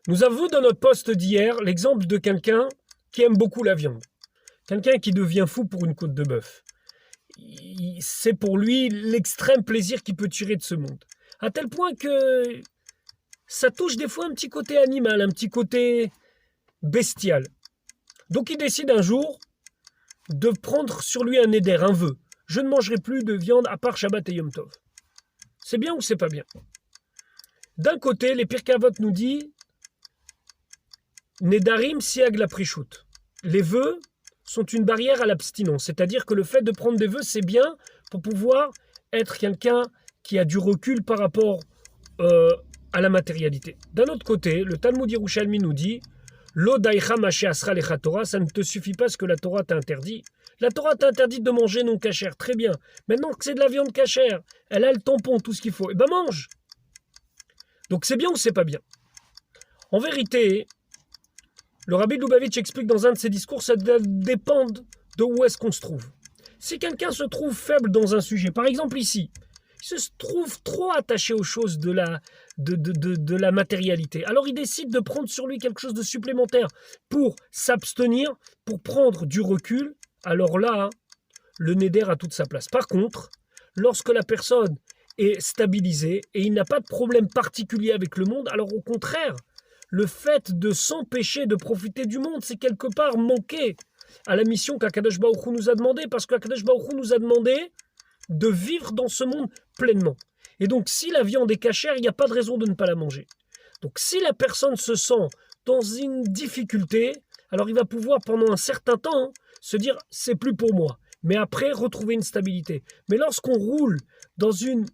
Nous avons vu dans notre post d'hier l'exemple de quelqu'un qui aime beaucoup la viande. Quelqu'un qui devient fou pour une côte de bœuf. C'est pour lui l'extrême plaisir qu'il peut tirer de ce monde. À tel point que ça touche des fois un petit côté animal, un petit côté bestial. Donc il décide un jour de prendre sur lui un éder, un vœu. Je ne mangerai plus de viande à part Shabbat et Yom Tov. C'est bien ou c'est pas bien? D'un côté, les Pirkei Avot nous dit Nedarim siag la prichout. Les vœux sont une barrière à l'abstinence. C'est-à-dire que le fait de prendre des vœux, c'est bien pour pouvoir être quelqu'un qui a du recul par rapport à la matérialité. D'un autre côté, le Talmud Yerushalmi nous dit Lo daïcha maché asra lecha Torah, ça ne te suffit pas ce que la Torah t'a interdit. La Torah t'a interdit de manger non cachère, très bien. Maintenant que c'est de la viande cachère, elle a le tampon, tout ce qu'il faut, et ben mange. Donc c'est bien ou c'est pas bien? En vérité, le Rabbi Lubavitch explique dans un de ses discours, ça dépend de où est-ce qu'on se trouve. Si quelqu'un se trouve faible dans un sujet, par exemple ici, il se trouve trop attaché aux choses de la matérialité, alors il décide de prendre sur lui quelque chose de supplémentaire pour s'abstenir, pour prendre du recul, alors là, le neder a toute sa place. Par contre, lorsque la personne est stabilisée et il n'a pas de problème particulier avec le monde, alors au contraire, le fait de s'empêcher de profiter du monde, c'est quelque part manquer à la mission qu'Akadosh Baruch Hu nous a demandé, parce qu'Akadosh Baruch Hu nous a demandé de vivre dans ce monde pleinement. Et donc, si la viande est cachère, il n'y a pas de raison de ne pas la manger. Donc, si la personne se sent dans une difficulté, alors il va pouvoir pendant un certain temps se dire « c'est plus pour moi », mais après retrouver une stabilité. Mais lorsqu'on roule dans une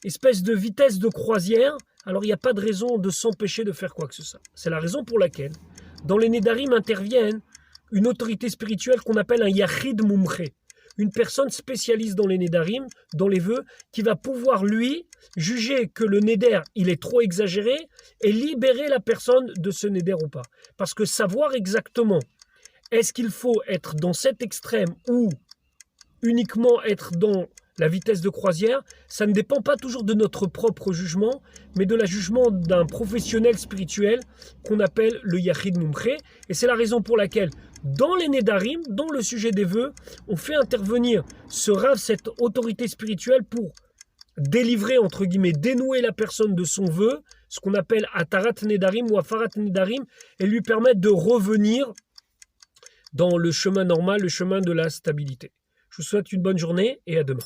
espèce de vitesse de croisière, alors il n'y a pas de raison de s'empêcher de faire quoi que ce soit. C'est la raison pour laquelle, dans les Nédarim interviennent une autorité spirituelle qu'on appelle un Yachid Mumche, une personne spécialiste dans les Nédarim, dans les vœux, qui va pouvoir, lui, juger que le Néder, il est trop exagéré, et libérer la personne de ce Néder ou pas. Parce que savoir exactement, est-ce qu'il faut être dans cet extrême ou uniquement être dans la vitesse de croisière, ça ne dépend pas toujours de notre propre jugement, mais de la jugement d'un professionnel spirituel qu'on appelle le Yachid Mumche. Et c'est la raison pour laquelle, dans les Nédarim, dans le sujet des vœux, on fait intervenir ce Rav, cette autorité spirituelle, pour délivrer, entre guillemets, dénouer la personne de son vœu, ce qu'on appelle Atarat Nedarim ou Afarat Nedarim, et lui permettre de revenir dans le chemin normal, le chemin de la stabilité. Je vous souhaite une bonne journée et à demain.